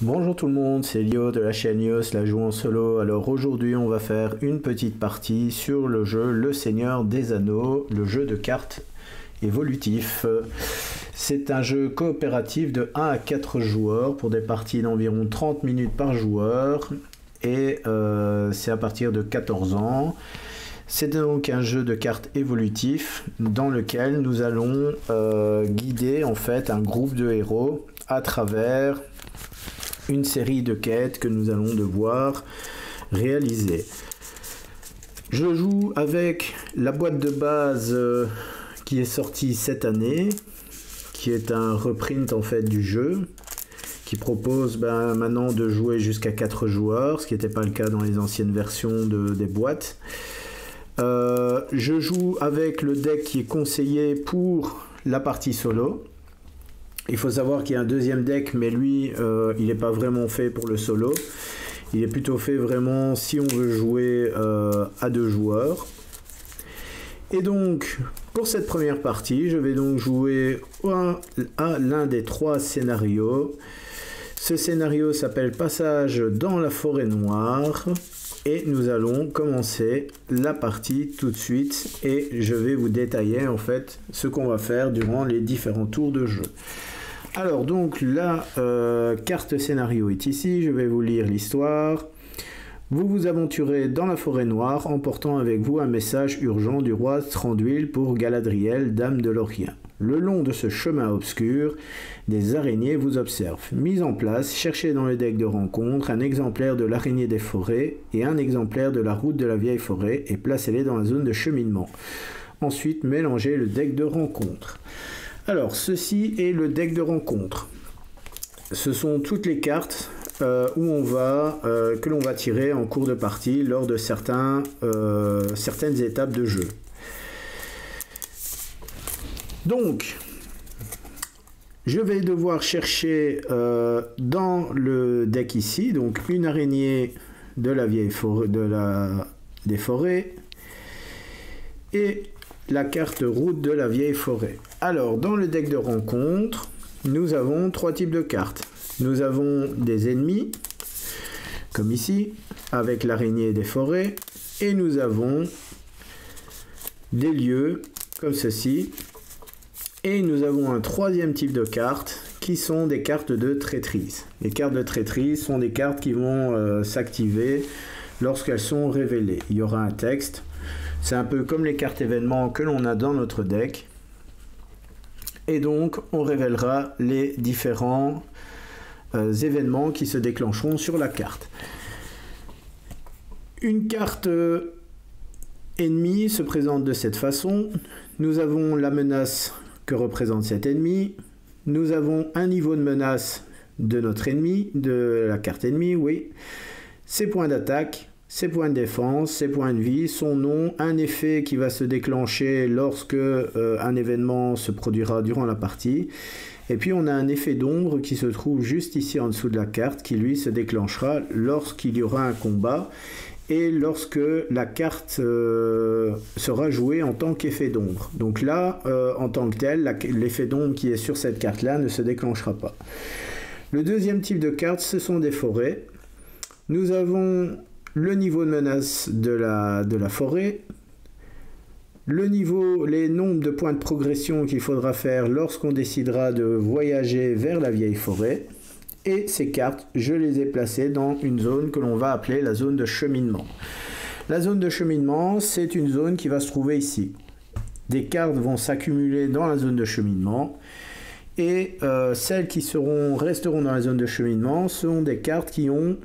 Bonjour tout le monde, c'est Lio de la chaîne Lios, la joue en solo. Alors aujourd'hui on va faire une petite partie sur le jeu Le Seigneur des Anneaux, le jeu de cartes évolutif. C'est un jeu coopératif de 1 à 4 joueurs pour des parties d'environ 30 minutes par joueur et c'est à partir de 14 ans. C'est donc un jeu de cartes évolutif dans lequel nous allons guider en fait un groupe de héros à travers une série de quêtes que nous allons devoir réaliser. Je joue avec la boîte de base qui est sortie cette année, qui est un reprint en fait du jeu, qui propose maintenant de jouer jusqu'à 4 joueurs, ce qui n'était pas le cas dans les anciennes versions des boîtes. Je joue avec le deck qui est conseillé pour la partie solo. Il faut savoir qu'il y a un deuxième deck, mais lui, il n'est pas vraiment fait pour le solo. Il est plutôt fait vraiment si on veut jouer à 2 joueurs. Et donc, pour cette première partie, je vais donc jouer à l'un des 3 scénarios. Ce scénario s'appelle Passage dans la forêt noire. Et nous allons commencer la partie tout de suite. Et je vais vous détailler en fait ce qu'on va faire durant les différents tours de jeu. Alors donc la carte scénario est ici, je vais vous lire l'histoire. Vous vous aventurez dans la forêt noire en portant avec vous un message urgent du roi Thranduil pour Galadriel, dame de Lorien. Le long de ce chemin obscur, des araignées vous observent. Mise en place, cherchez dans le deck de rencontre un exemplaire de l'araignée des forêts et un exemplaire de la route de la vieille forêt et placez-les dans la zone de cheminement. Ensuite, mélangez le deck de rencontre. Alors, ceci est le deck de rencontre. Ce sont toutes les cartes que l'on va tirer en cours de partie lors de certaines étapes de jeu. Donc, je vais devoir chercher dans le deck ici, donc une araignée de la vieille forêt, des forêts et la carte route de la vieille forêt. Alors, dans le deck de rencontre, nous avons 3 types de cartes. Nous avons des ennemis, comme ici, avec l'araignée des forêts, et nous avons des lieux, comme ceci, et nous avons un 3e type de cartes, qui sont des cartes de traîtrise. Les cartes de traîtrise sont des cartes qui vont s'activer lorsqu'elles sont révélées. Il y aura un texte. C'est un peu comme les cartes événements que l'on a dans notre deck. Et donc, on révélera les différents événements qui se déclencheront sur la carte. Une carte ennemie se présente de cette façon. Nous avons la menace que représente cet ennemi. Nous avons un niveau de menace de notre ennemi, de la carte ennemie, oui. Ses points d'attaque, ses points de défense, ses points de vie, son nom, un effet qui va se déclencher lorsque un événement se produira durant la partie. Et puis on a un effet d'ombre qui se trouve juste ici en dessous de la carte qui lui se déclenchera lorsqu'il y aura un combat et lorsque la carte sera jouée en tant qu'effet d'ombre. Donc là, en tant que tel, l'effet d'ombre qui est sur cette carte-là ne se déclenchera pas. Le deuxième type de carte, ce sont des forêts. Nous avons le niveau de menace de la forêt, les nombres de points de progression qu'il faudra faire lorsqu'on décidera de voyager vers la vieille forêt, et ces cartes, je les ai placées dans une zone que l'on va appeler la zone de cheminement. La zone de cheminement, c'est une zone qui va se trouver ici. Des cartes vont s'accumuler dans la zone de cheminement, et celles qui resteront dans la zone de cheminement sont des cartes qui ont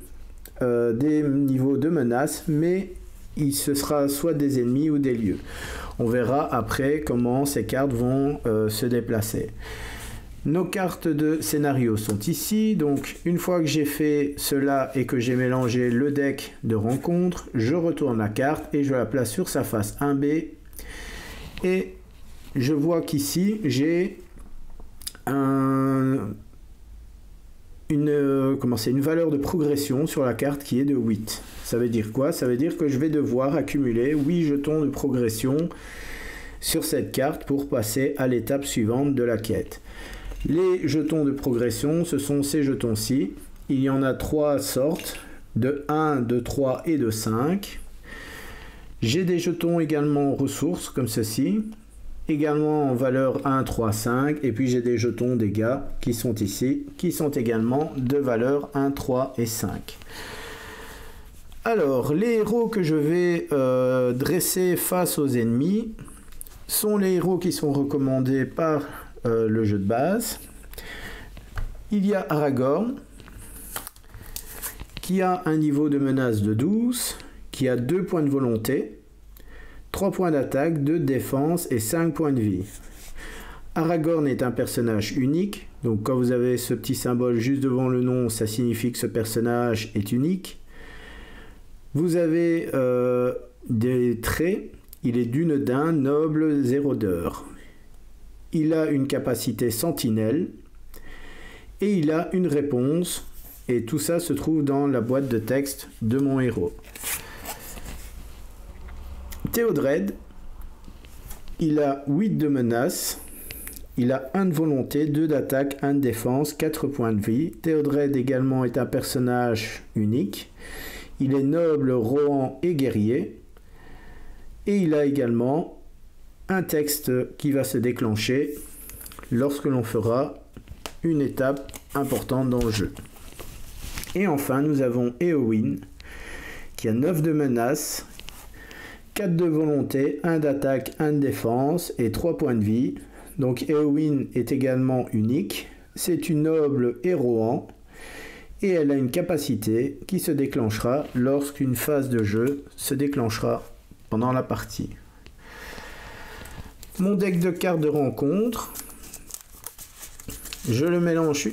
des niveaux de menace, mais ce sera soit des ennemis ou des lieux. On verra après comment ces cartes vont se déplacer. Nos cartes de scénario sont ici, donc une fois que j'ai fait cela et que j'ai mélangé le deck de rencontre, je retourne la carte et je la place sur sa face 1B et je vois qu'ici j'ai une valeur de progression sur la carte qui est de 8. Ça veut dire quoi? Ça veut dire que je vais devoir accumuler 8 jetons de progression sur cette carte pour passer à l'étape suivante de la quête. Les jetons de progression, ce sont ces jetons-ci. il y en a 3 sortes, de 1, de 3 et de 5. J'ai des jetons également ressources comme ceci, également en valeur 1, 3, 5, et puis j'ai des jetons dégâts qui sont ici, qui sont également de valeur 1, 3 et 5. Alors, les héros que je vais dresser face aux ennemis sont les héros qui sont recommandés par le jeu de base. Il y a Aragorn, qui a un niveau de menace de 12, qui a 2 points de volonté, 3 points d'attaque, 2 de défense et 5 points de vie. Aragorn est un personnage unique, donc quand vous avez ce petit symbole juste devant le nom, ça signifie que ce personnage est unique. Vous avez des traits, il est d'une daim, noble, 0 d'heure. Il a une capacité sentinelle et il a une réponse, et tout ça se trouve dans la boîte de texte de mon héros. Théodred, il a 8 de menace, il a 1 de volonté, 2 d'attaque, 1 de défense, 4 points de vie. Théodred également est un personnage unique. Il est noble, rohan et guerrier. Et il a également un texte qui va se déclencher lorsque l'on fera une étape importante dans le jeu. Et enfin, nous avons Éowyn, qui a 9 de menace, 4 de volonté, 1 d'attaque, 1 de défense et 3 points de vie. Donc Éowyn est également unique. C'est une noble et rohan. Et elle a une capacité qui se déclenchera lorsqu'une phase de jeu se déclenchera pendant la partie. Mon deck de cartes de rencontre, je le mélange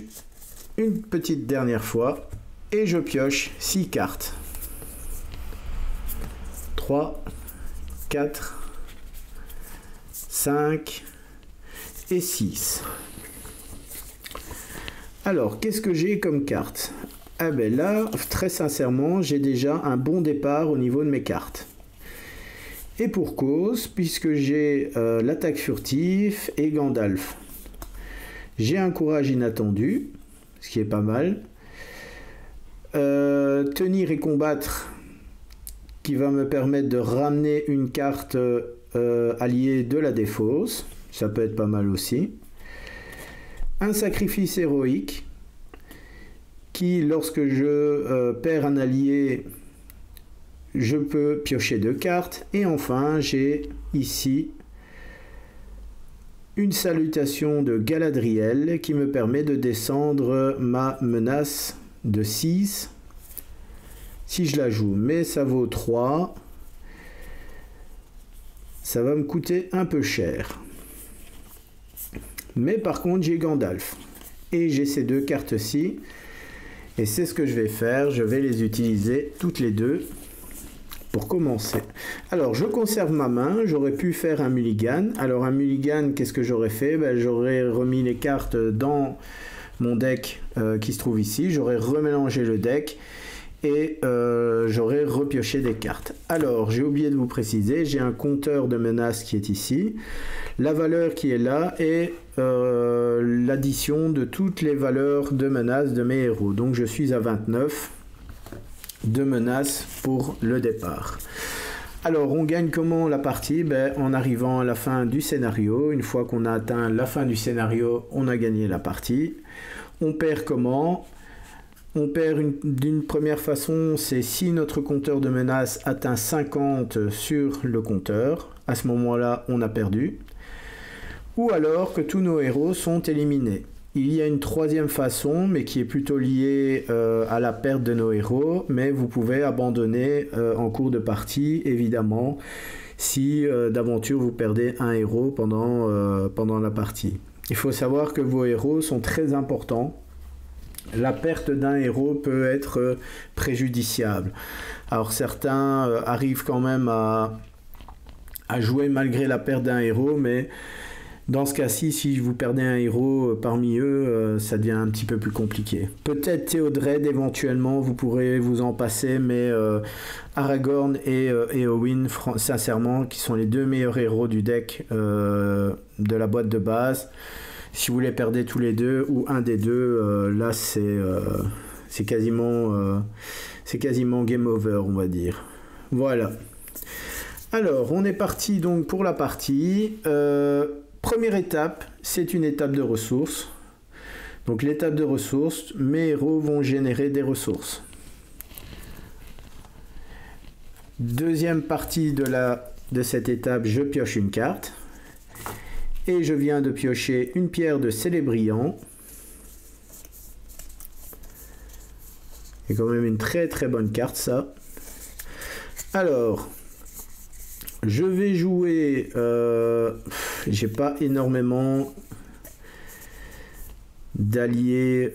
une petite dernière fois et je pioche 6 cartes. 3, 4, 5 et 6. Alors, qu'est-ce que j'ai comme carte? Ah ben là, très sincèrement, j'ai déjà un bon départ au niveau de mes cartes. Et pour cause, puisque j'ai l'attaque furtive et Gandalf. J'ai un courage inattendu, ce qui est pas mal. Tenir et combattre, qui va me permettre de ramener une carte alliée de la défausse. Ça peut être pas mal aussi. Un sacrifice héroïque qui, lorsque je perds un allié, je peux piocher 2 cartes. Et enfin, j'ai ici une salutation de Galadriel qui me permet de descendre ma menace de 6 si je la joue. Mais ça vaut 3. Ça va me coûter un peu cher. Mais par contre, j'ai Gandalf. Et j'ai ces 2 cartes-ci. Et c'est ce que je vais faire. Je vais les utiliser toutes les 2 pour commencer. Alors, je conserve ma main. J'aurais pu faire un mulligan. Alors, un mulligan, qu'est-ce que j'aurais fait? J'aurais remis les cartes dans mon deck qui se trouve ici. J'aurais remélangé le deck. Et j'aurais repioché des cartes. Alors, j'ai oublié de vous préciser, j'ai un compteur de menaces qui est ici. La valeur qui est là est l'addition de toutes les valeurs de menaces de mes héros. Donc, je suis à 29 de menaces pour le départ. Alors, on gagne comment la partie? En arrivant à la fin du scénario. Une fois qu'on a atteint la fin du scénario, on a gagné la partie. On perd comment? On perd d'une première façon, c'est si notre compteur de menaces atteint 50 sur le compteur. À ce moment-là, on a perdu. Ou alors que tous nos héros sont éliminés. Il y a une troisième façon, mais qui est plutôt liée à la perte de nos héros. Mais vous pouvez abandonner en cours de partie, évidemment, si d'aventure vous perdez un héros pendant la partie. Il faut savoir que vos héros sont très importants. La perte d'un héros peut être préjudiciable. Alors certains arrivent quand même à jouer malgré la perte d'un héros, mais dans ce cas-ci, si vous perdez un héros parmi eux, ça devient un petit peu plus compliqué. Peut-être Théodred, éventuellement, vous pourrez vous en passer, mais Aragorn et Éowyn, sincèrement, qui sont les 2 meilleurs héros du deck de la boîte de base. Si vous les perdez tous les 2 ou un des 2, là c'est c'est quasiment game over, on va dire. Voilà. Alors, on est parti donc pour la partie. Première étape, c'est une étape de ressources. Donc l'étape de ressources, mes héros vont générer des ressources. Deuxième partie de cette étape, je pioche une carte. Et je viens de piocher une pierre de Célébriant. C'est quand même une très très bonne carte, ça. Alors, je vais jouer... j'ai pas énormément d'alliés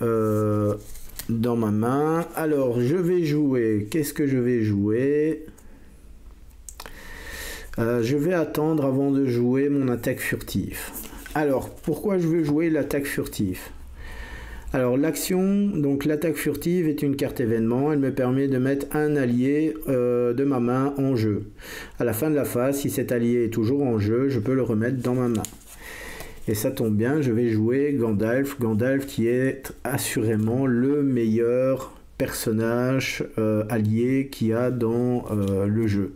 dans ma main. Alors, je vais jouer... Qu'est-ce que je vais jouer? Je vais attendre avant de jouer mon attaque furtive. Alors, pourquoi je veux jouer l'attaque furtive? Alors, l'action, donc l'attaque furtive est une carte événement. Elle me permet de mettre un allié de ma main en jeu. À la fin de la phase, si cet allié est toujours en jeu, je peux le remettre dans ma main. Et ça tombe bien, je vais jouer Gandalf. Gandalf qui est assurément le meilleur personnage allié qu'il y a dans le jeu.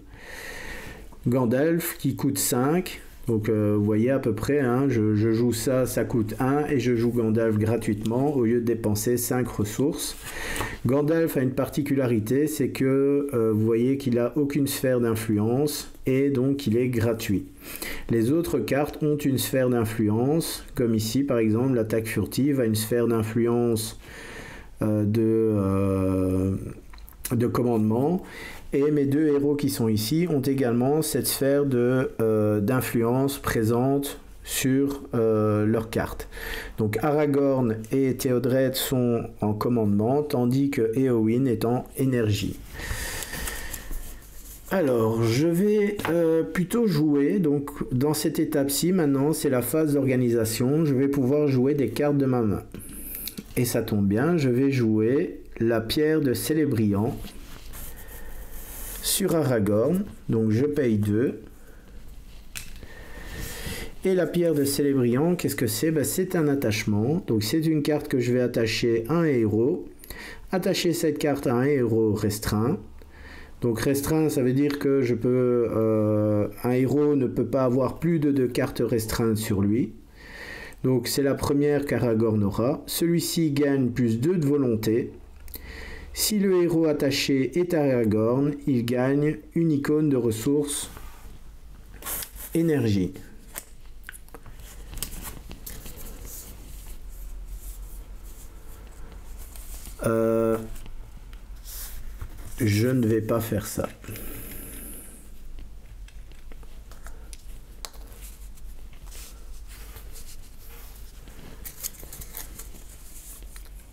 Gandalf qui coûte 5, donc vous voyez à peu près, hein, je joue ça, ça coûte 1 et je joue Gandalf gratuitement au lieu de dépenser 5 ressources. Gandalf a une particularité, c'est que vous voyez qu'il n'a aucune sphère d'influence et donc il est gratuit. Les autres cartes ont une sphère d'influence, comme ici par exemple l'attaque furtive a une sphère d'influence de commandement. Et mes deux héros qui sont ici ont également cette sphère d'influence présente sur leur carte. Donc Aragorn et Théodred sont en commandement, tandis que Éowyn est en énergie. Alors, je vais plutôt jouer, donc dans cette étape-ci, maintenant c'est la phase d'organisation, je vais pouvoir jouer des cartes de ma main. Et ça tombe bien, je vais jouer la pierre de Célébriant sur Aragorn, donc je paye 2. Et la pierre de Célébriant, qu'est-ce que c'est? C'est un attachement, donc c'est une carte que je vais attacher à un héros. Attacher cette carte à un héros restreint. Donc restreint, ça veut dire que je peux, un héros ne peut pas avoir plus de 2 cartes restreintes sur lui. Donc c'est la première qu'Aragorn aura. Celui-ci gagne plus 2 de volonté. Si le héros attaché est Aragorn, il gagne une icône de ressources énergie. Je ne vais pas faire ça.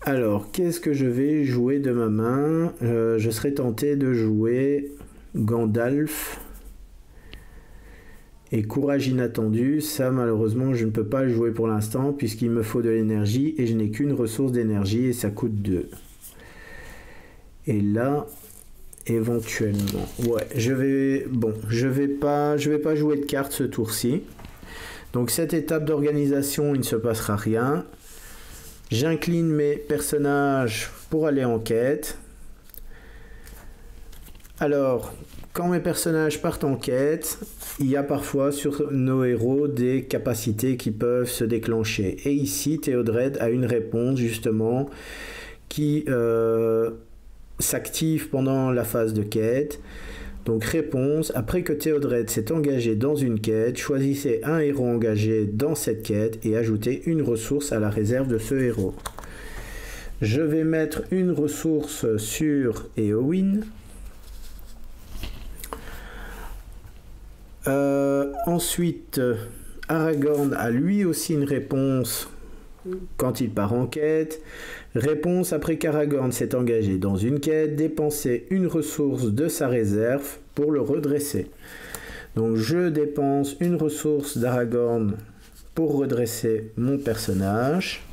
Alors, qu'est-ce que je vais jouer de ma main? Je serais tenté de jouer Gandalf et Courage inattendu. Ça, malheureusement, je ne peux pas le jouer pour l'instant puisqu'il me faut de l'énergie et je n'ai qu'une ressource d'énergie et ça coûte 2. Et là, éventuellement, ouais, je vais pas jouer de carte ce tour-ci. Donc cette étape d'organisation, il ne se passera rien. J'incline mes personnages pour aller en quête. Alors, quand mes personnages partent en quête, il y a parfois sur nos héros des capacités qui peuvent se déclencher. Et ici, Théodred a une réponse justement qui s'active pendant la phase de quête. Donc réponse, après que Théodred s'est engagé dans une quête, choisissez un héros engagé dans cette quête et ajoutez une ressource à la réserve de ce héros. Je vais mettre une ressource sur Éowyn. Ensuite, Aragorn a lui aussi une réponse quand il part en quête. Réponse, après qu'Aragorn s'est engagé dans une quête, dépensez une ressource de sa réserve pour le redresser. Donc je dépense une ressource d'Aragorn pour redresser mon personnage.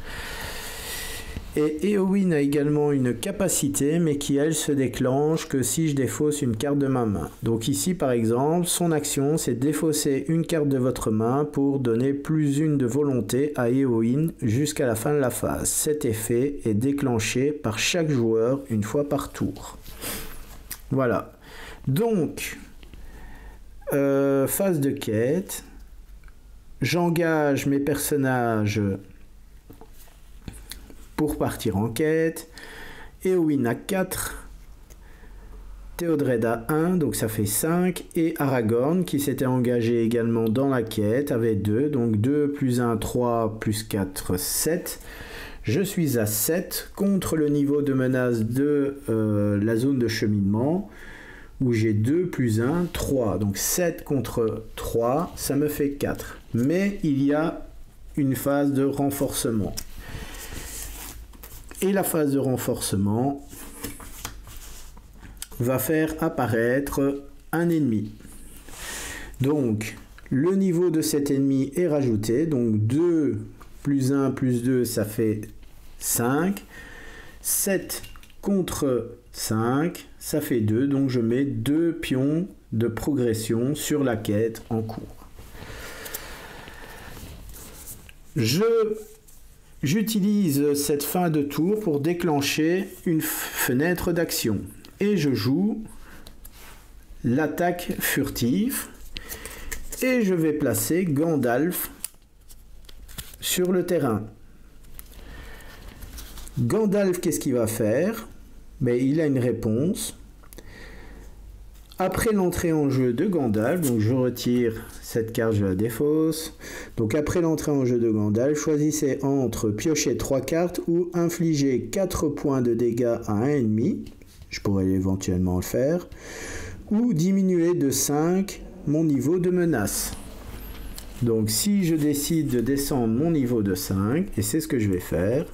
Et Éowyn a également une capacité, mais qui elle se déclenche que si je défausse une carte de ma main. Donc ici par exemple, son action c'est de défausser une carte de votre main pour donner +1 de volonté à Éowyn jusqu'à la fin de la phase. Cet effet est déclenché par chaque joueur une fois par tour. Voilà. Donc, phase de quête. J'engage mes personnages pour partir en quête. Éowyn a 4, Théodred a 1, donc ça fait 5, et Aragorn, qui s'était engagé également dans la quête, avait 2, donc 2 plus 1, 3, plus 4, 7. Je suis à 7 contre le niveau de menace de la zone de cheminement, où j'ai 2 plus 1, 3. Donc 7 contre 3, ça me fait 4. Mais il y a une phase de renforcement. Et la phase de renforcement va faire apparaître un ennemi. Donc, le niveau de cet ennemi est rajouté. Donc, 2 plus 1 plus 2, ça fait 5. 7 contre 5, ça fait 2. Donc, je mets 2 pions de progression sur la quête en cours. J'utilise cette fin de tour pour déclencher une fenêtre d'action. Et je joue l'attaque furtive. Et je vais placer Gandalf sur le terrain. Gandalf, qu'est-ce qu'il va faire? Il a une réponse. Après l'entrée en jeu de Gandalf, donc je retire cette carte, je la défausse. Donc après l'entrée en jeu de Gandalf, choisissez entre piocher 3 cartes ou infliger 4 points de dégâts à un ennemi. Je pourrais éventuellement le faire. Ou diminuer de 5 mon niveau de menace. Donc si je décide de descendre mon niveau de 5, et c'est ce que je vais faire,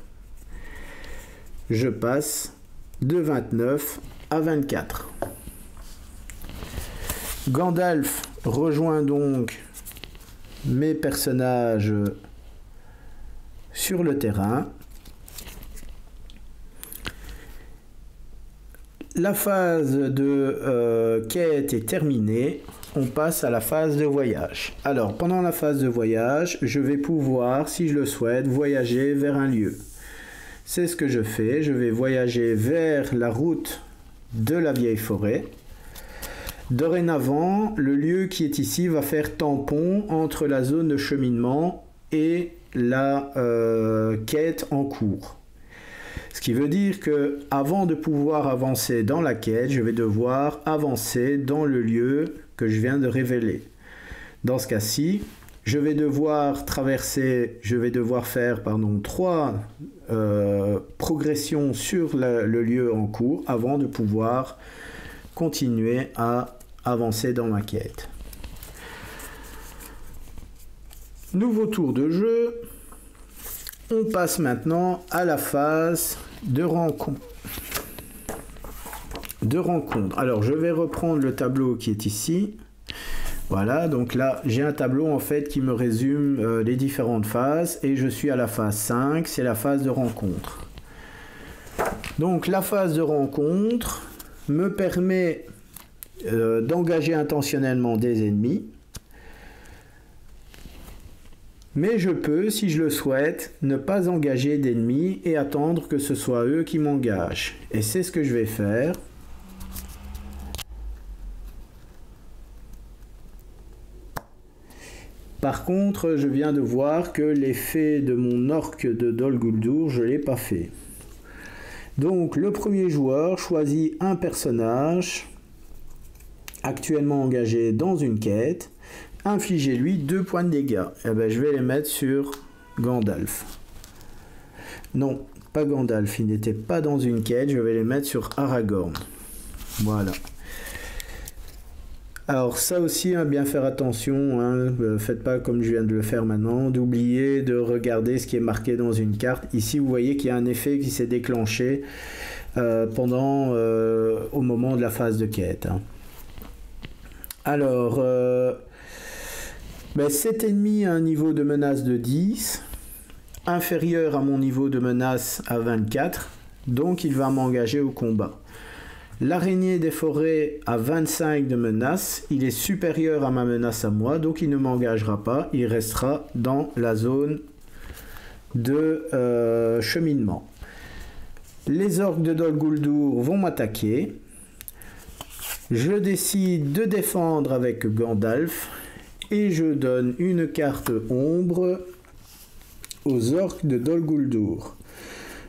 je passe de 29 à 24. Gandalf rejoint donc mes personnages sur le terrain. La phase de quête est terminée. On passe à la phase de voyage. Alors, pendant la phase de voyage, je vais pouvoir, si je le souhaite, voyager vers un lieu. C'est ce que je fais. Je vais voyager vers la route de la vieille forêt. Dorénavant, le lieu qui est ici va faire tampon entre la zone de cheminement et la quête en cours. Ce qui veut dire que avant de pouvoir avancer dans la quête, je vais devoir avancer dans le lieu que je viens de révéler. Dans ce cas-ci, je vais devoir faire 3 progressions sur le lieu en cours avant de pouvoir continuer à avancer dans ma quête. Nouveau tour de jeu. On passe maintenant à la phase de rencontre. Alors, je vais reprendre le tableau qui est ici. Voilà, donc là, j'ai un tableau en fait qui me résume les différentes phases et je suis à la phase 5, c'est la phase de rencontre. Donc, la phase de rencontre me permet d'engager intentionnellement des ennemis. Mais je peux, si je le souhaite, ne pas engager d'ennemis et attendre que ce soit eux qui m'engagent. Et c'est ce que je vais faire. Par contre, je viens de voir que l'effet de mon orc de Dol Guldur, je ne l'ai pas fait. Donc, le premier joueur choisit un personnage actuellement engagé dans une quête. Infligez-lui 2 points de dégâts. Et je vais les mettre sur Gandalf. Non, pas Gandalf, il n'était pas dans une quête, je vais les mettre sur Aragorn. Voilà. Alors ça aussi, bien faire attention, faites pas comme je viens de le faire maintenant, d'oublier de regarder ce qui est marqué dans une carte. Ici, vous voyez qu'il y a un effet qui s'est déclenché au moment de la phase de quête. Alors, cet ennemi a un niveau de menace de 10. inférieur à mon niveau de menace à 24, donc il va m'engager au combat. L'araignée des forêts à 25 de menace, il est supérieur à ma menace à moi, donc il ne m'engagera pas, il restera dans la zone de cheminement. Les orques de Dol Guldur vont m'attaquer. Je décide de défendre avec Gandalf et je donne une carte ombre aux orques de Dol Guldur.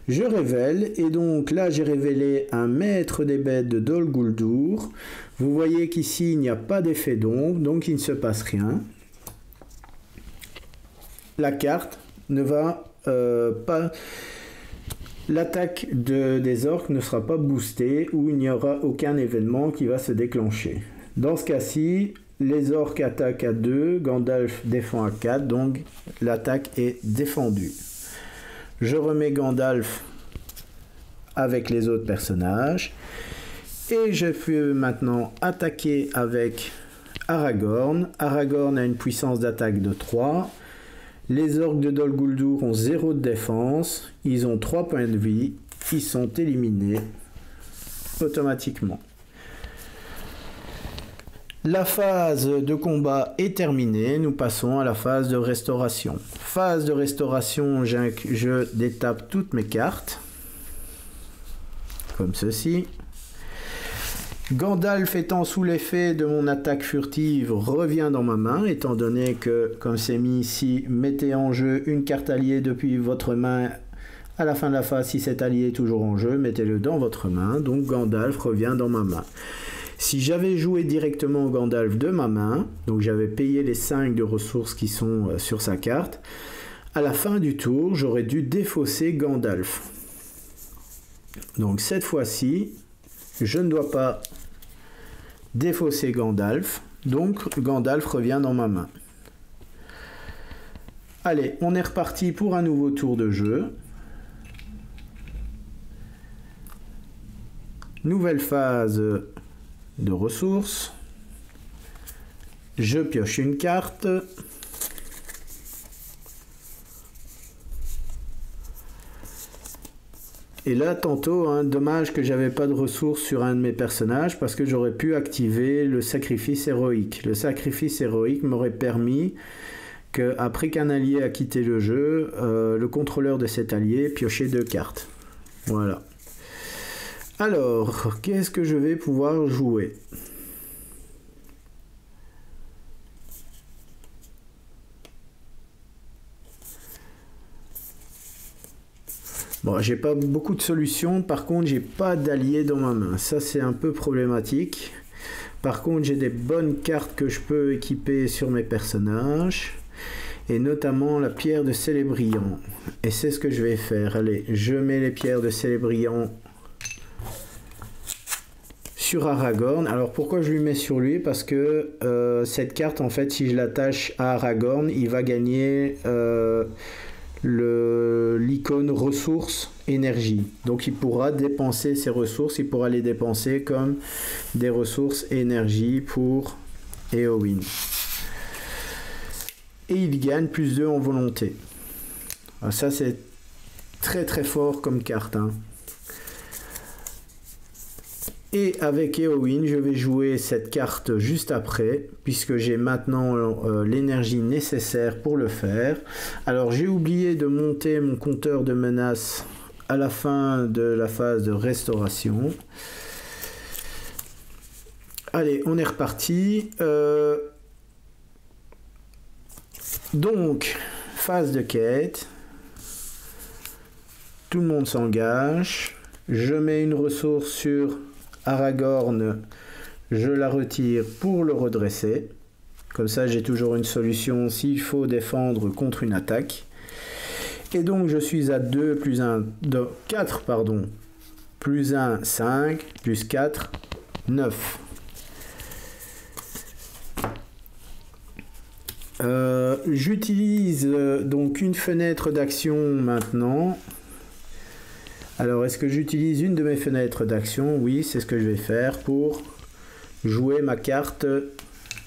Je révèle, et donc là j'ai révélé un maître des bêtes de Dol Guldur. Vous voyez qu'ici il n'y a pas d'effet d'ombre, donc il ne se passe rien. La carte ne va pas... L'attaque des orques ne sera pas boostée ou il n'y aura aucun événement qui va se déclencher. Dans ce cas-ci, les orques attaquent à 2, Gandalf défend à 4, donc l'attaque est défendue. Je remets Gandalf avec les autres personnages et je peux maintenant attaquer avec Aragorn. Aragorn a une puissance d'attaque de 3. Les orques de Dol Guldur ont 0 de défense, ils ont 3 points de vie, ils sont éliminés automatiquement. La phase de combat est terminée, nous passons à la phase de restauration. Phase de restauration, je détape toutes mes cartes, comme ceci. Gandalf étant sous l'effet de mon attaque furtive revient dans ma main, étant donné que, comme c'est mis ici, mettez en jeu une carte alliée depuis votre main à la fin de la phase. Si cet allié est toujours en jeu, mettez-le dans votre main, donc Gandalf revient dans ma main. Si j'avais joué directement Gandalf de ma main, donc j'avais payé les 5 de ressources qui sont sur sa carte, à la fin du tour, j'aurais dû défausser Gandalf. Donc cette fois-ci, je ne dois pas défausser Gandalf, donc Gandalf revient dans ma main. Allez, on est reparti pour un nouveau tour de jeu. Nouvelle phase de ressources. Je pioche une carte. Et là, tantôt, dommage que j'avais pas de ressources sur un de mes personnages parce que j'aurais pu activer le sacrifice héroïque. Le sacrifice héroïque m'aurait permis que, après qu'un allié a quitté le jeu, le contrôleur de cet allié piochait 2 cartes. Voilà. Alors, qu'est-ce que je vais pouvoir jouer ? Bon, j'ai pas beaucoup de solutions, par contre j'ai pas d'alliés dans ma main, ça c'est un peu problématique. Par contre j'ai des bonnes cartes que je peux équiper sur mes personnages, et notamment la pierre de Célébriand. Et c'est ce que je vais faire. Allez, je mets les pierres de Célébriand sur Aragorn. Alors pourquoi je lui mets sur lui? Parce que cette carte, en fait, si je l'attache à Aragorn, il va gagner l'icône ressources énergie. Donc il pourra dépenser ses ressources, il pourra les dépenser comme des ressources énergie pour Éowyn. Et il gagne plus 2 en volonté. Alors ça c'est très très fort comme carte. Et avec Éowyn, je vais jouer cette carte juste après, puisque j'ai maintenant l'énergie nécessaire pour le faire. Alors j'ai oublié de monter mon compteur de menaces à la fin de la phase de restauration. Allez, on est reparti. Donc, phase de quête. Tout le monde s'engage. Je mets une ressource sur Aragorn, je la retire pour le redresser. Comme ça, j'ai toujours une solution s'il faut défendre contre une attaque. Et donc, je suis à 2 plus 1, 4, pardon. Plus 1, 5, plus 4, 9. J'utilise donc une fenêtre d'action maintenant. Alors, est-ce que j'utilise une de mes fenêtres d'action? Oui, c'est ce que je vais faire pour jouer ma carte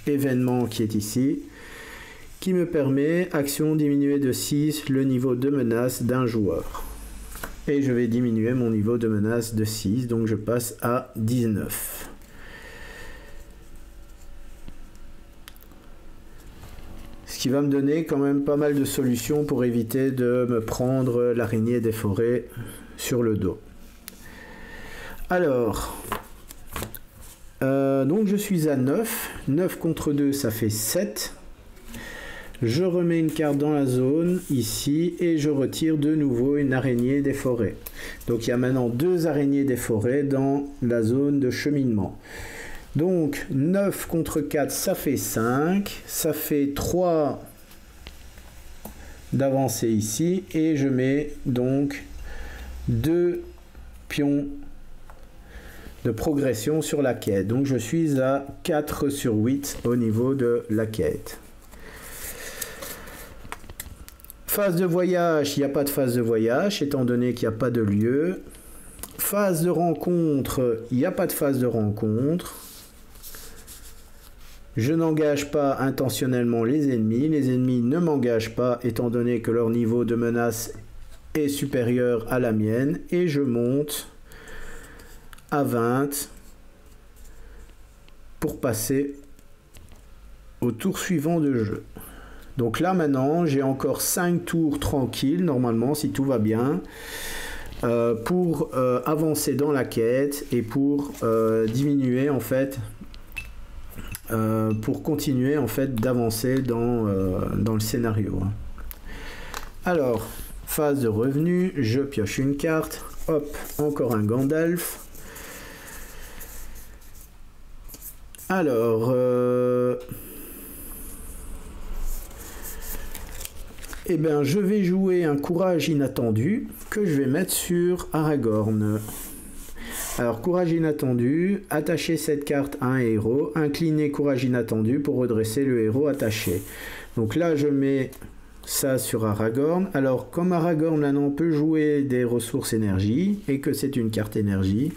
événement qui est ici. qui me permet, action, diminuer de 6 le niveau de menace d'un joueur. Et je vais diminuer mon niveau de menace de 6, donc je passe à 19. Ce qui va me donner quand même pas mal de solutions pour éviter de me prendre l'araignée des forêts sur le dos. Alors, donc je suis à 9. 9 contre 2, ça fait 7. Je remets une carte dans la zone, ici, et je retire de nouveau une araignée des forêts. Donc il y a maintenant 2 araignées des forêts dans la zone de cheminement. Donc 9 contre 4, ça fait 5. Ça fait 3 d'avancée ici. Et je mets donc 2 pions de progression sur la quête. Donc je suis à 4 sur 8 au niveau de la quête. Phase de voyage, il n'y a pas de phase de voyage, étant donné qu'il n'y a pas de lieu. Phase de rencontre, il n'y a pas de phase de rencontre. Je n'engage pas intentionnellement les ennemis ne m'engagent pas, étant donné que leur niveau de menace est supérieur à la mienne. Et je monte à 20 pour passer au tour suivant de jeu. Donc là maintenant j'ai encore 5 tours tranquilles normalement si tout va bien pour avancer dans la quête et pour diminuer en fait pour continuer en fait d'avancer dans le scénario. Alors phase de revenu, je pioche une carte, hop, encore un Gandalf. Alors eh bien, je vais jouer un courage inattendu que je vais mettre sur Aragorn. Alors, courage inattendu, attacher cette carte à un héros, incliner courage inattendu pour redresser le héros attaché. Donc là, je mets ça sur Aragorn. Alors, comme Aragorn maintenant peut jouer des ressources énergie et que c'est une carte énergie,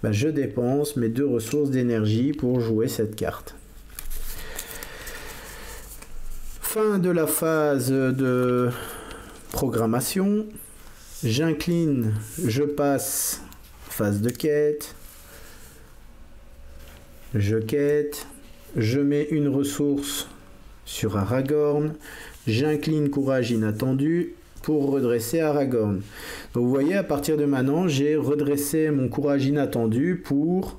bah, je dépense mes 2 ressources d'énergie pour jouer cette carte. Fin de la phase de programmation, j'incline, je passe phase de quête, je quête, je mets une ressource sur Aragorn, j'incline courage inattendu pour redresser Aragorn. Donc vous voyez, à partir de maintenant, j'ai redressé mon courage inattendu pour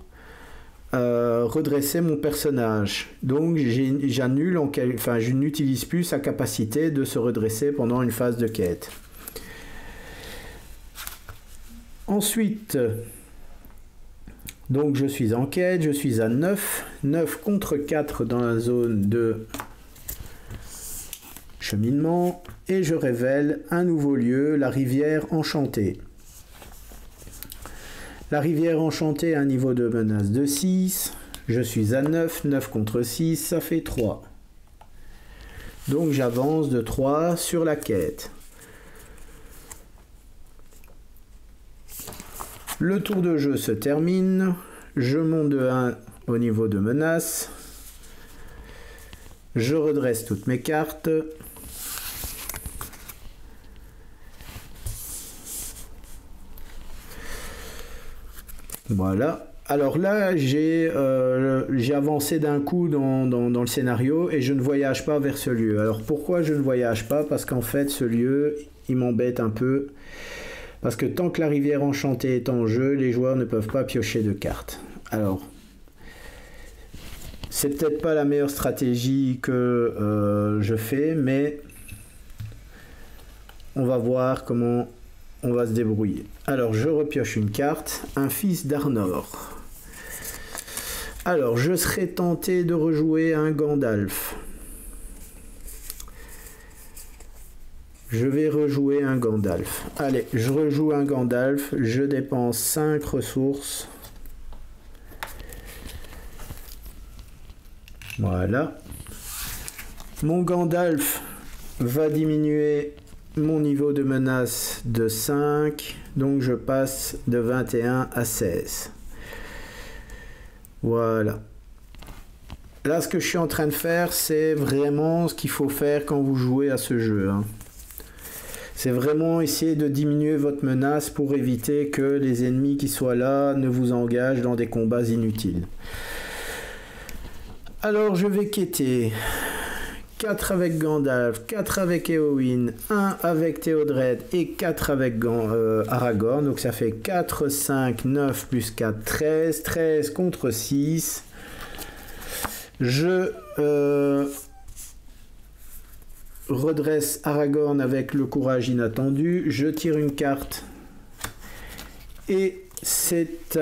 redresser mon personnage. Donc j'annule, enfin je n'utilise plus sa capacité de se redresser pendant une phase de quête. Ensuite, donc je suis en quête, je suis à 9. 9 contre 4 dans la zone de cheminement. Et je révèle un nouveau lieu, la rivière enchantée. La rivière enchantée a un niveau de menace de 6. Je suis à 9. 9 contre 6, ça fait 3. Donc j'avance de 3 sur la quête. Le tour de jeu se termine. Je monte de 1 au niveau de menace. Je redresse toutes mes cartes. Voilà. Alors là, j'ai avancé d'un coup dans le scénario et je ne voyage pas vers ce lieu. Alors pourquoi je ne voyage pas? Parce qu'en fait, ce lieu, il m'embête un peu. Parce que tant que la rivière enchantée est en jeu, les joueurs ne peuvent pas piocher de cartes. Alors, c'est peut-être pas la meilleure stratégie que je fais, mais on va voir comment on va se débrouiller. Alors, je repioche une carte, un fils d'Arnor. Alors, je serais tenté de rejouer un Gandalf. Je vais rejouer un Gandalf. Allez, je rejoue un Gandalf. Je dépense 5 ressources. Voilà. Mon Gandalf va diminuer mon niveau de menace de 5. Donc je passe de 21 à 16. Voilà. Là, ce que je suis en train de faire, c'est vraiment ce qu'il faut faire quand vous jouez à ce jeu. Hein. C'est vraiment essayer de diminuer votre menace pour éviter que les ennemis qui soient là ne vous engagent dans des combats inutiles. Alors, je vais quêter 4 avec Gandalf, 4 avec Éowyn, 1 avec Théodred et 4 avec Aragorn. Donc, ça fait 4, 5, 9 plus 4, 13. 13 contre 6. Je redresse Aragorn avec le courage inattendu. Je tire une carte. Et c'est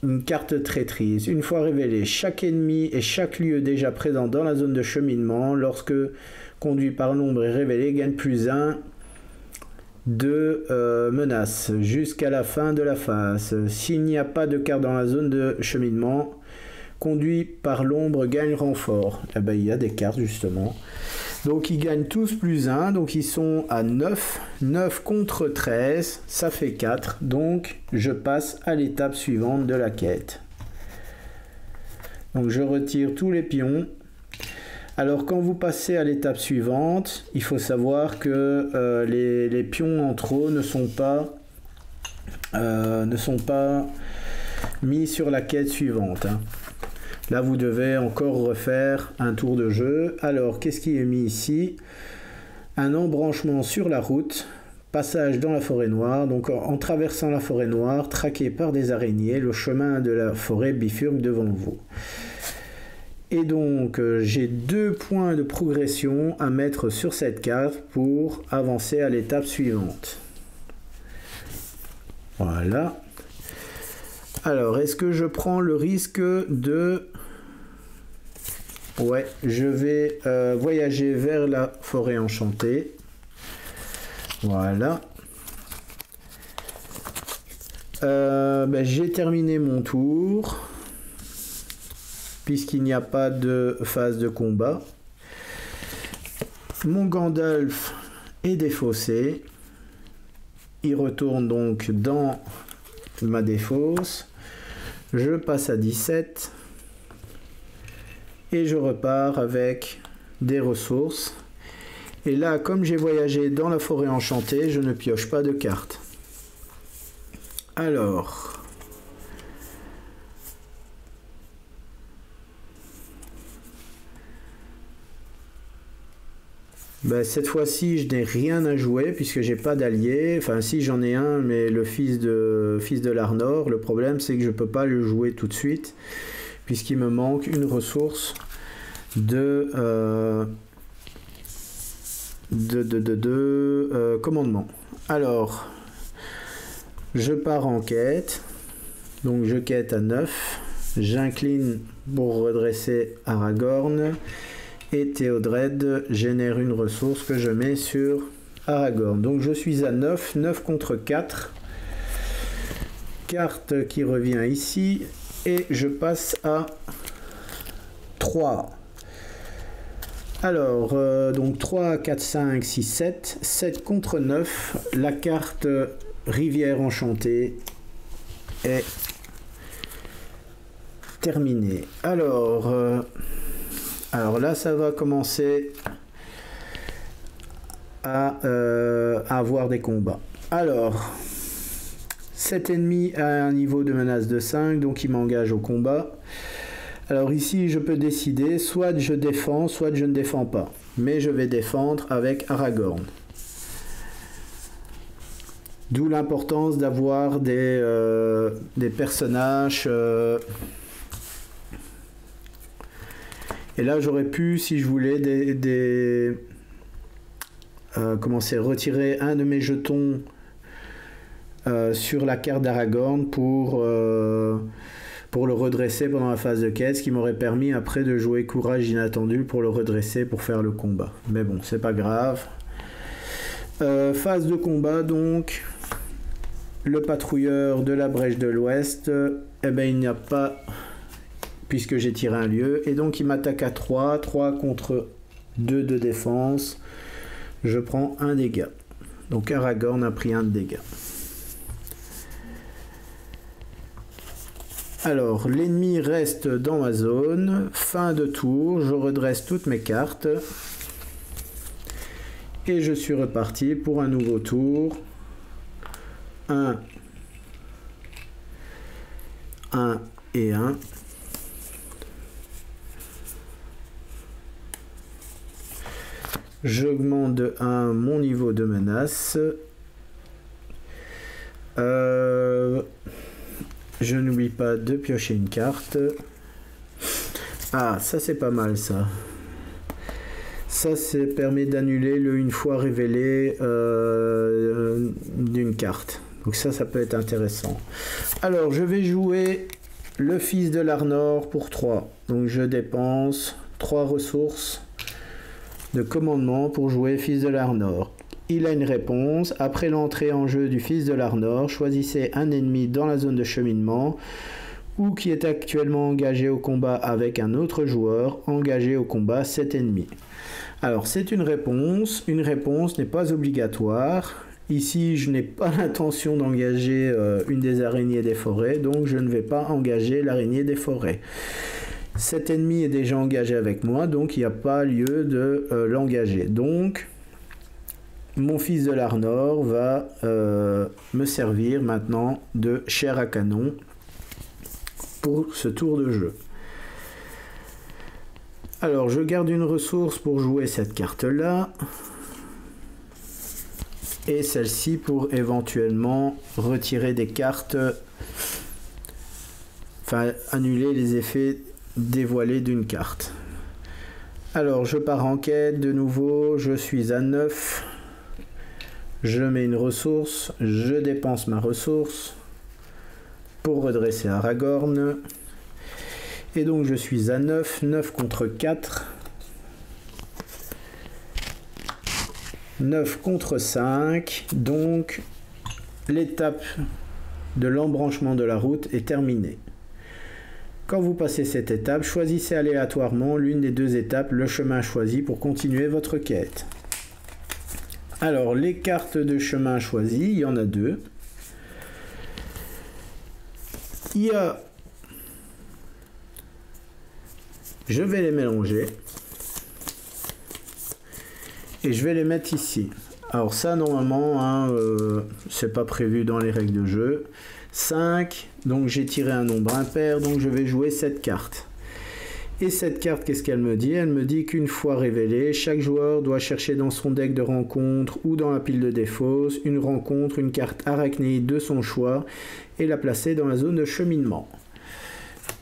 une carte traîtrise. Une fois révélée, chaque ennemi et chaque lieu déjà présent dans la zone de cheminement, lorsque conduit par l'ombre et révélé, gagne +1 de menace jusqu'à la fin de la phase. S'il n'y a pas de carte dans la zone de cheminement, conduit par l'ombre gagne renfort. Eh ben, il y a des cartes justement. Donc ils gagnent tous +1, donc ils sont à 9. 9 contre 13, ça fait 4. Donc je passe à l'étape suivante de la quête. Donc je retire tous les pions. Alors quand vous passez à l'étape suivante, il faut savoir que les pions en trop ne sont pas mis sur la quête suivante. Hein. Là, vous devez encore refaire un tour de jeu. Alors, qu'est-ce qui est mis ici? Un embranchement sur la route, passage dans la forêt noire. Donc, en traversant la forêt noire, traqué par des araignées, le chemin de la forêt bifurque devant vous. Et donc, j'ai 2 points de progression à mettre sur cette carte pour avancer à l'étape suivante. Voilà. Alors, est-ce que je prends le risque de... Ouais, je vais voyager vers la forêt enchantée. Voilà. J'ai terminé mon tour. Puisqu'il n'y a pas de phase de combat. Mon Gandalf est défaussé. Il retourne donc dans ma défausse. Je passe à 17. Et je repars avec des ressources. Et là, comme j'ai voyagé dans la forêt enchantée, je ne pioche pas de cartes. Alors... cette fois-ci, je n'ai rien à jouer puisque j'ai pas d'allié. Enfin, si j'en ai un, mais le fils de l'Arnor. Le problème, c'est que je peux pas le jouer tout de suite puisqu'il me manque une ressource de commandement. Alors, je pars en quête. Donc, je quête à 9. J'incline pour redresser Aragorn. Et Théodred génère une ressource que je mets sur Aragorn. Donc je suis à 9, 9 contre 4. Carte qui revient ici. Et je passe à 3. Alors, donc 3, 4, 5, 6, 7. 7 contre 9. La carte Rivière Enchantée est terminée. Alors là, ça va commencer à avoir des combats. Alors, cet ennemi a un niveau de menace de 5, donc il m'engage au combat. Alors ici, je peux décider, soit je défends, soit je ne défends pas. Mais je vais défendre avec Aragorn. D'où l'importance d'avoir des personnages... Et là, j'aurais pu, si je voulais, commencer à retirer un de mes jetons sur la carte d'Aragorn pour le redresser pendant la phase de quête, ce qui m'aurait permis après de jouer courage inattendu pour le redresser pour faire le combat. Mais bon, c'est pas grave. Phase de combat, donc, le patrouilleur de la brèche de l'Ouest, il n'y a pas... puisque j'ai tiré un lieu, et donc il m'attaque à 3, 3 contre 2 de défense, je prends un dégât. Donc Aragorn a pris un de dégâts. Alors, l'ennemi reste dans ma zone. Fin de tour, je redresse toutes mes cartes. Et je suis reparti pour un nouveau tour. 1 et 1. J'augmente de 1 mon niveau de menace. Je n'oublie pas de piocher une carte. Ah, ça c'est pas mal ça. Ça permet d'annuler le une fois révélé d'une carte. Donc ça peut être intéressant. Alors je vais jouer le fils de l'Arnor pour 3. Donc je dépense 3 ressources de commandement pour jouer fils de l'Arnor. Il a une réponse. Après l'entrée en jeu du fils de l'Arnor, choisissez un ennemi dans la zone de cheminement ou qui est actuellement engagé au combat avec un autre joueur, engagé au combat cet ennemi. Alors c'est une réponse n'est pas obligatoire. Ici je n'ai pas l'intention d'engager une des araignées des forêts, donc je ne vais pas engager l'araignée des forêts. Cet ennemi est déjà engagé avec moi, donc il n'y a pas lieu de l'engager. Donc mon fils de l'Arnor va me servir maintenant de chair à canon pour ce tour de jeu. Alors je garde une ressource pour jouer cette carte là et celle-ci pour éventuellement retirer des cartes, enfin annuler les effets dévoilés d'une carte. Alors je pars en quête de nouveau, je suis à 9, je mets une ressource, je dépense ma ressource pour redresser Aragorn. Et donc je suis à 9, 9 contre 4, 9 contre 5, donc l'étape de l'embranchement de la route est terminée. Quand vous passez cette étape, choisissez aléatoirement l'une des deux étapes, le chemin choisi pour continuer votre quête. Alors les cartes de chemin choisies, il y en a 2. Il y a... Je vais les mélanger et je vais les mettre ici. Alors ça normalement c'est pas prévu dans les règles de jeu. 5, donc j'ai tiré un nombre impair, donc je vais jouer cette carte. Et cette carte, qu'est-ce qu'elle me dit? Elle me dit qu'une fois révélée, chaque joueur doit chercher dans son deck de rencontre ou dans la pile de défausse une rencontre, une carte arachnéide de son choix et la placer dans la zone de cheminement.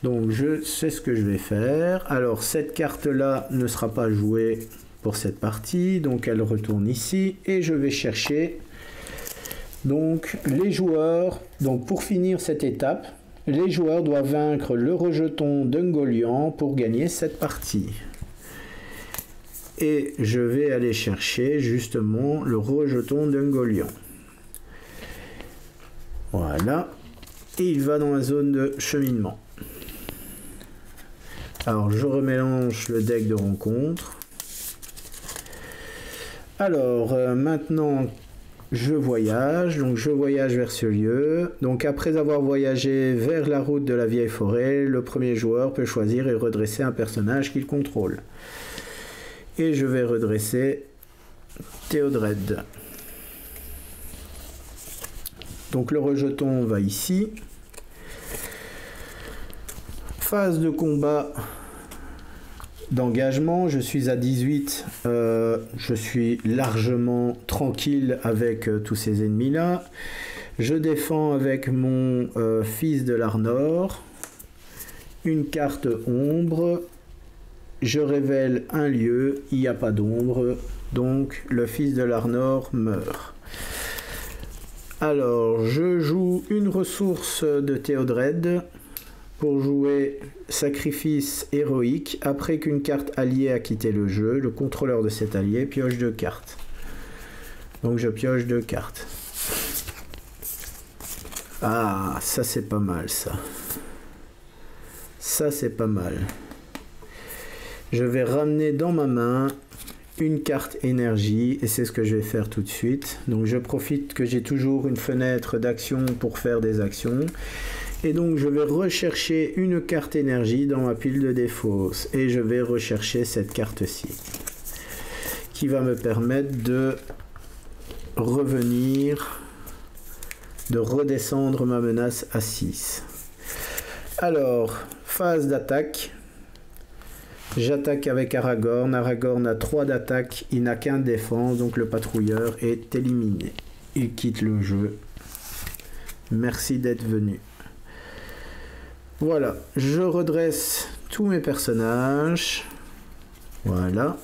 Donc je sais ce que je vais faire. Alors cette carte là ne sera pas jouée pour cette partie, donc elle retourne ici et je vais chercher donc les joueurs. Donc pour finir cette étape, les joueurs doivent vaincre le rejeton d'Ungoliant pour gagner cette partie. Et je vais aller chercher justement le rejeton d'Ungoliant. Voilà. Et il va dans la zone de cheminement. Alors je remélange le deck de rencontre. Alors maintenant je voyage, donc je voyage vers ce lieu. Donc après avoir voyagé vers la route de la vieille forêt, le premier joueur peut choisir et redresser un personnage qu'il contrôle. Et je vais redresser Théodred. Donc le rejeton va ici. Phase de combat d'engagement, je suis à 18, je suis largement tranquille avec tous ces ennemis là. Je défends avec mon fils de l'Arnor, une carte ombre, je révèle un lieu, il n'y a pas d'ombre, donc le fils de l'Arnor meurt. Alors je joue une ressource de Théodred pour jouer sacrifice héroïque. Après qu'une carte alliée a quitté le jeu, le contrôleur de cet allié pioche 2 cartes. Donc je pioche 2 cartes. Ah, ça c'est pas mal ça. Ça c'est pas mal. Je vais ramener dans ma main une carte énergie et c'est ce que je vais faire tout de suite. Donc je profite que j'ai toujours une fenêtre d'action pour faire des actions. Et donc je vais rechercher une carte énergie dans ma pile de défausse. Et je vais rechercher cette carte-ci. Qui va me permettre de revenir, de redescendre ma menace à 6. Alors, phase d'attaque. J'attaque avec Aragorn. Aragorn a 3 d'attaque, il n'a qu'un de défense, donc le patrouilleur est éliminé. Il quitte le jeu. Merci d'être venu. Voilà, je redresse tous mes personnages. Voilà.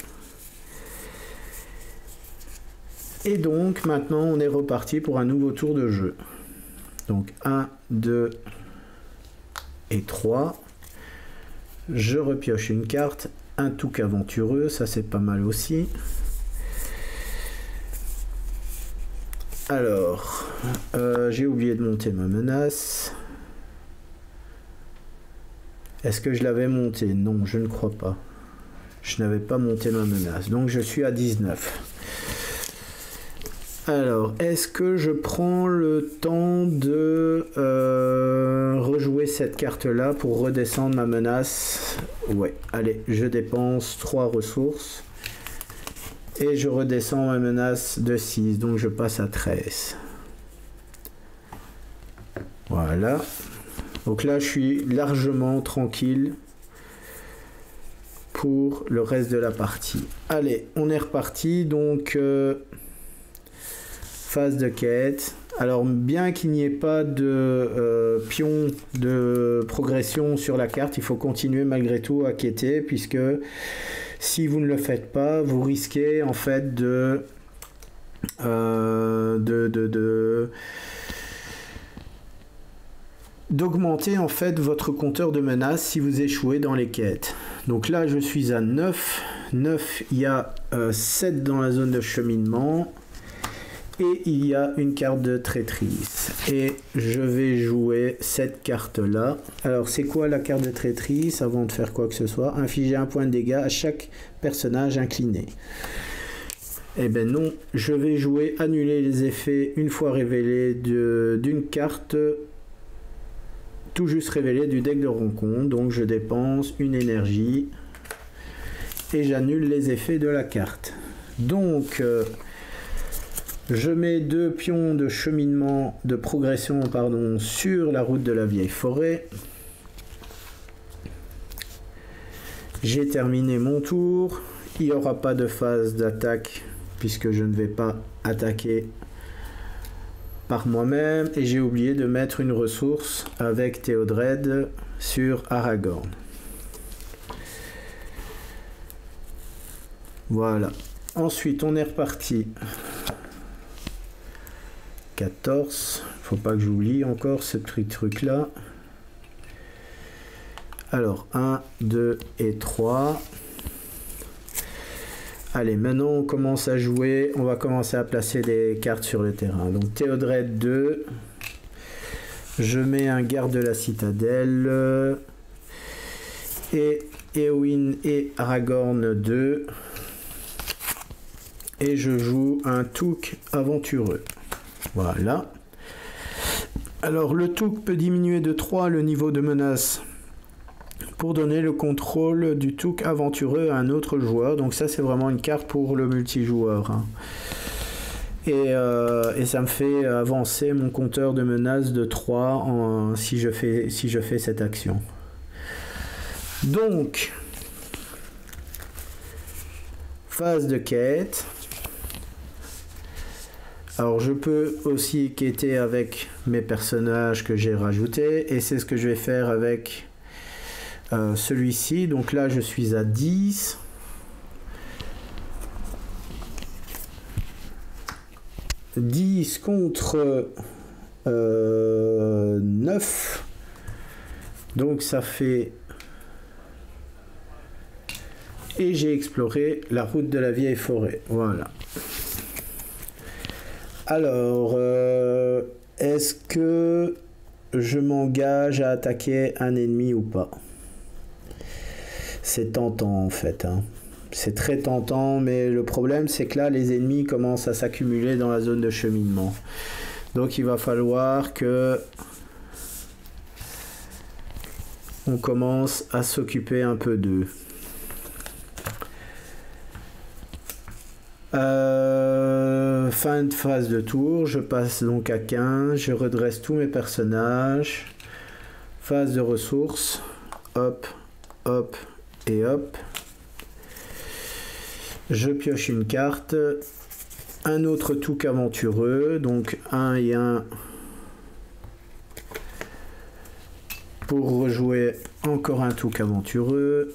Et donc, maintenant, on est reparti pour un nouveau tour de jeu. Donc, 1, 2 et 3. Je repioche une carte. Un Touk aventureux, ça c'est pas mal aussi. Alors, j'ai oublié de monter ma menace. Est-ce que je l'avais montée? Non, je ne crois pas. Je n'avais pas monté ma menace. Donc, je suis à 19. Alors, est-ce que je prends le temps de rejouer cette carte-là pour redescendre ma menace? Ouais, allez, je dépense 3 ressources. Et je redescends ma menace de 6, donc je passe à 13. Voilà. Donc là, je suis largement tranquille pour le reste de la partie. Allez, on est reparti, donc... phase de quête. Alors bien qu'il n'y ait pas de pion de progression sur la carte, il faut continuer malgré tout à quêter, puisque si vous ne le faites pas, vous risquez en fait d'augmenter en fait votre compteur de menaces si vous échouez dans les quêtes. Donc là je suis à 9. 9, il y a 7 dans la zone de cheminement. Et il y a une carte de traîtrise. Et je vais jouer cette carte-là. Alors, c'est quoi la carte de traîtrise avant de faire quoi que ce soit? Infliger un point de dégâts à chaque personnage incliné. Eh ben non, je vais jouer annuler les effets une fois révélés d'une carte tout juste révélée du deck de rencontre. Donc, je dépense une énergie et j'annule les effets de la carte. Donc... je mets 2 pions de cheminement, de progression, pardon, sur la route de la vieille forêt. J'ai terminé mon tour. Il n'y aura pas de phase d'attaque puisque je ne vais pas attaquer par moi-même. Et j'ai oublié de mettre une ressource avec Théodred sur Aragorn. Voilà. Ensuite, on est reparti. 14, faut pas que j'oublie encore ce petit truc là. Alors 1, 2 et 3. Allez, maintenant on commence à jouer, on va commencer à placer des cartes sur le terrain. Donc Théodred 2, je mets un garde de la citadelle, et Éowyn et Aragorn 2, et je joue un Touk aventureux. Voilà. Alors le Touk peut diminuer de 3 le niveau de menace pour donner le contrôle du Touk aventureux à un autre joueur. Donc ça c'est vraiment une carte pour le multijoueur. Hein. Et ça me fait avancer mon compteur de menace de 3 si je fais cette action. Donc, phase de quête. Alors je peux aussi quêter avec mes personnages que j'ai rajoutés, et c'est ce que je vais faire avec celui-ci. Donc là je suis à 10. Contre 9. Donc ça fait... Et j'ai exploré la route de la vieille forêt. Voilà. Alors, est-ce que je m'engage à attaquer un ennemi ou pas? C'est tentant en fait. Hein. C'est très tentant, mais le problème c'est que là, les ennemis commencent à s'accumuler dans la zone de cheminement. Donc il va falloir que on commence à s'occuper un peu d'eux. Fin de phase de tour, je passe donc à 15, je redresse tous mes personnages. Phase de ressources, hop, hop et hop. Je pioche une carte, un autre Touc aventureux, donc 1 et 1 pour rejouer encore un Touc aventureux.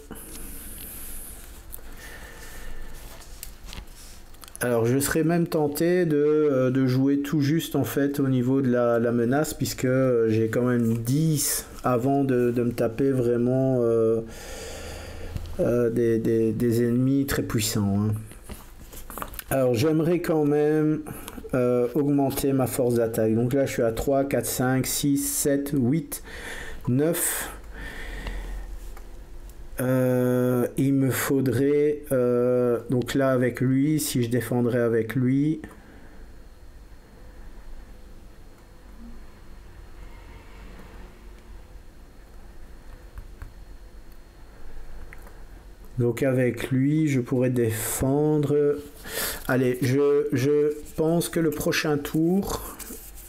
Alors je serais même tenté de jouer tout juste en fait au niveau de la menace, puisque j'ai quand même 10 avant de me taper vraiment des ennemis très puissants. Hein. Alors j'aimerais quand même augmenter ma force d'attaque. Donc là je suis à 3, 4, 5, 6, 7, 8, 9. Il me faudrait donc là avec lui, si je défendrais avec lui, donc avec lui je pourrais défendre. Allez, je pense que le prochain tour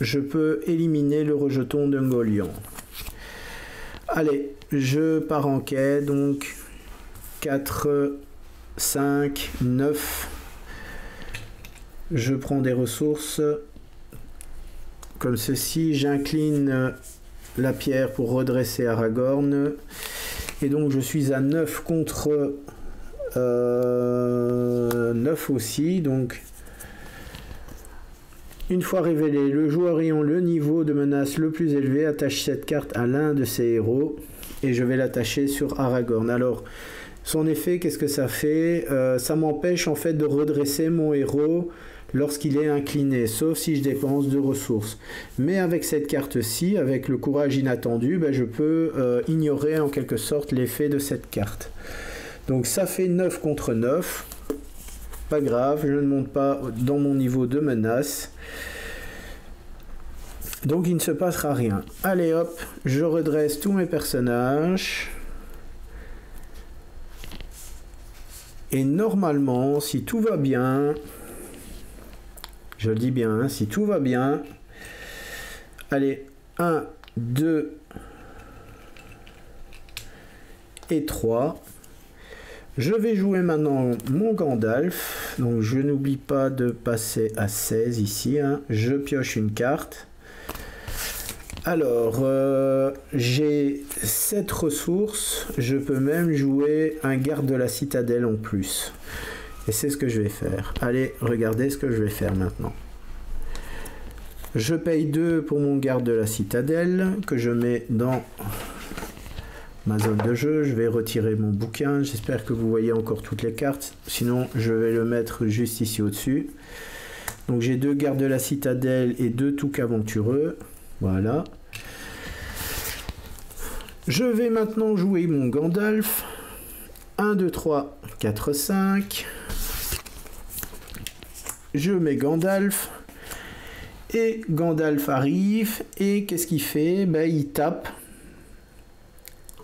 je peux éliminer le rejeton d'Ungoliant. Allez, je pars en quai, donc 4, 5, 9. Je prends des ressources comme ceci. J'incline la pierre pour redresser Aragorn. Et donc je suis à 9 contre 9 aussi. Donc une fois révélé, le joueur ayant le niveau de menace le plus élevé attache cette carte à l'un de ses héros et je vais l'attacher sur Aragorn. Alors, son effet, qu'est-ce que ça fait? Ça m'empêche en fait de redresser mon héros lorsqu'il est incliné, sauf si je dépense de ressources. Mais avec cette carte-ci, avec le courage inattendu, ben, je peux ignorer en quelque sorte l'effet de cette carte. Donc ça fait 9 contre 9. Pas grave, je ne monte pas dans mon niveau de menace. Donc il ne se passera rien. Allez hop, je redresse tous mes personnages. Et normalement, si tout va bien, je le dis bien, hein, si tout va bien, allez, 1, 2 et 3. Je vais jouer maintenant mon Gandalf, donc je n'oublie pas de passer à 16 ici, hein. Je pioche une carte. Alors, j'ai 7 ressources, je peux même jouer un garde de la citadelle en plus. Et c'est ce que je vais faire. Allez, regardez ce que je vais faire maintenant. Je paye 2 pour mon garde de la citadelle, que je mets dans ma zone de jeu. Je vais retirer mon bouquin, j'espère que vous voyez encore toutes les cartes, sinon je vais le mettre juste ici au-dessus. Donc j'ai 2 gardes de la citadelle et 2 Touc aventureux, voilà. Je vais maintenant jouer mon Gandalf. 1, 2, 3, 4, 5. Je mets Gandalf. Et Gandalf arrive, et qu'est-ce qu'il fait? Ben, il tape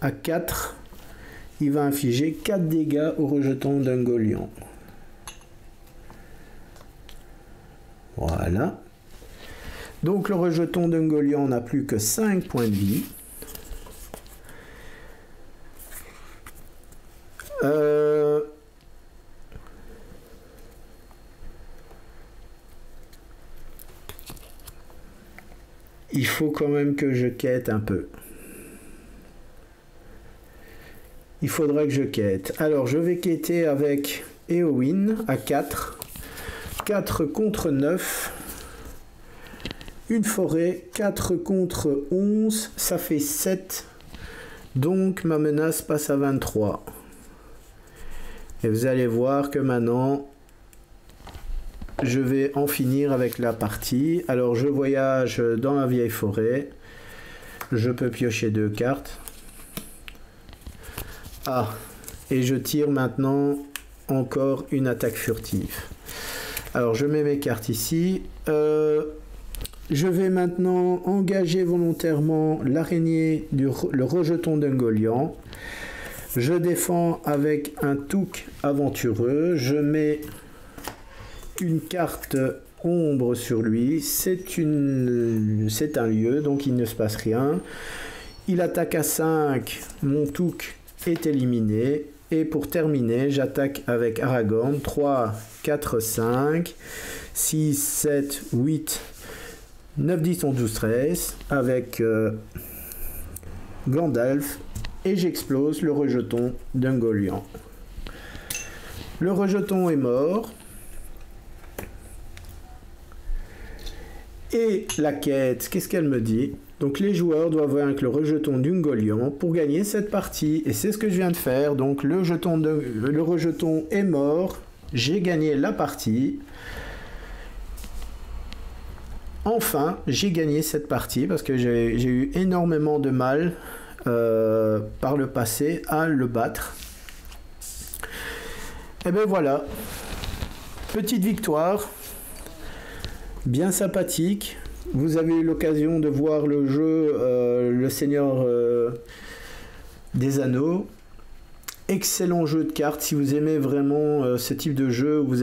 à 4, il va infliger 4 dégâts au rejeton d'Ungoliant. Voilà. Donc le rejeton d'Ungoliant n'a plus que 5 points de vie. Il faut quand même que je quête un peu. Il faudra que je quête. Alors, je vais quêter avec Éowyn à 4. 4 contre 9. Une forêt. 4 contre 11. Ça fait 7. Donc, ma menace passe à 23. Et vous allez voir que maintenant, je vais en finir avec la partie. Alors, je voyage dans la vieille forêt. Je peux piocher 2 cartes. Ah, et je tire maintenant encore une attaque furtive. Alors je mets mes cartes ici. je vais maintenant engager volontairement l'araignée, le rejeton d'Ungoliant. Je défends avec un Touk aventureux. Je mets une carte ombre sur lui. C'est un lieu, donc il ne se passe rien. Il attaque à 5. Mon Touk est éliminé. Et pour terminer, j'attaque avec Aragorn. 3, 4, 5, 6, 7, 8, 9, 10, 11, 12, 13. Avec Gandalf. Et j'explose le rejeton d'Ungoliant. Le rejeton est mort. Et la quête, qu'est-ce qu'elle me dit? Donc les joueurs doivent vaincre le rejeton d'Ungoliant pour gagner cette partie. Et c'est ce que je viens de faire. Donc le rejeton est mort. J'ai gagné la partie. Enfin, j'ai gagné cette partie parce que j'ai eu énormément de mal par le passé à le battre. Et bien voilà. Petite victoire. Bien sympathique. Vous avez eu l'occasion de voir le jeu Le Seigneur des Anneaux. Excellent jeu de cartes. Si vous aimez vraiment ce type de jeu où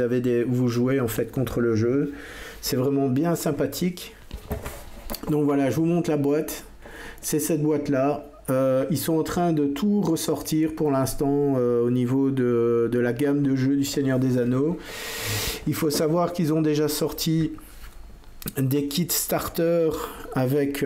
vous jouez en fait contre le jeu, c'est vraiment bien sympathique. Donc voilà, je vous montre la boîte. C'est cette boîte là. Ils sont en train de tout ressortir pour l'instant au niveau de la gamme de jeux du Seigneur des Anneaux. Il faut savoir qu'ils ont déjà sorti des kits starter avec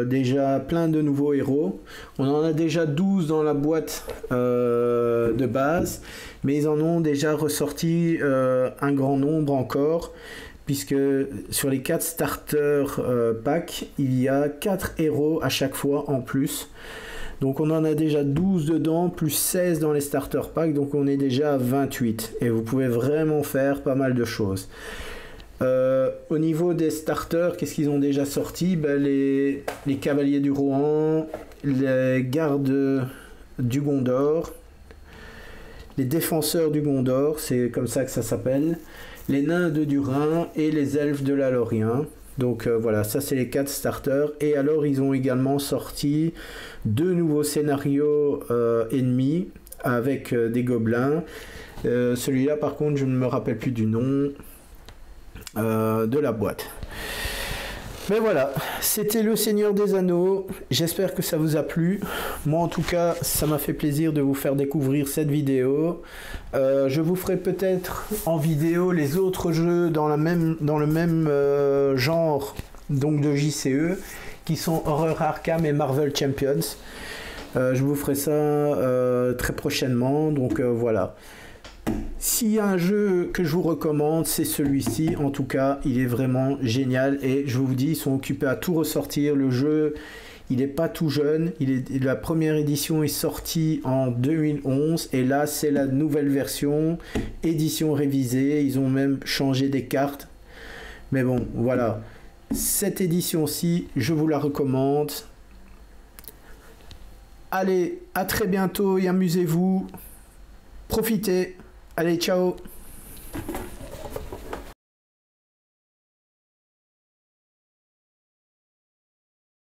déjà plein de nouveaux héros. On en a déjà 12 dans la boîte de base, mais ils en ont déjà ressorti un grand nombre encore, puisque sur les 4 starter packs, il y a 4 héros à chaque fois en plus. Donc on en a déjà 12 dedans, plus 16 dans les starter packs, donc on est déjà à 28. Et vous pouvez vraiment faire pas mal de choses. Au niveau des starters, qu'est-ce qu'ils ont déjà sorti? Les cavaliers du Rohan, les gardes du Gondor, les défenseurs du Gondor, c'est comme ça que ça s'appelle, les nains de Durin et les elfes de la Lorien. Donc voilà, ça c'est les 4 starters. Et alors ils ont également sorti 2 nouveaux scénarios ennemis avec des gobelins. Celui-là par contre je ne me rappelle plus du nom de la boîte. Mais voilà, c'était le Seigneur des Anneaux. J'espère que ça vous a plu. Moi en tout cas, ça m'a fait plaisir de vous faire découvrir cette vidéo. Je vous ferai peut-être en vidéo les autres jeux dans le même genre donc de JCE, qui sont Horror Arkham et Marvel Champions. Je vous ferai ça très prochainement. Donc voilà. S'il y a un jeu que je vous recommande, c'est celui-ci. En tout cas, il est vraiment génial. Et je vous dis, ils sont occupés à tout ressortir. Le jeu, il n'est pas tout jeune. La première édition est sortie en 2011. Et là, c'est la nouvelle version. Édition révisée. Ils ont même changé des cartes. Mais bon, voilà. Cette édition-ci, je vous la recommande. Allez, à très bientôt et amusez-vous. Profitez. Allez, ciao!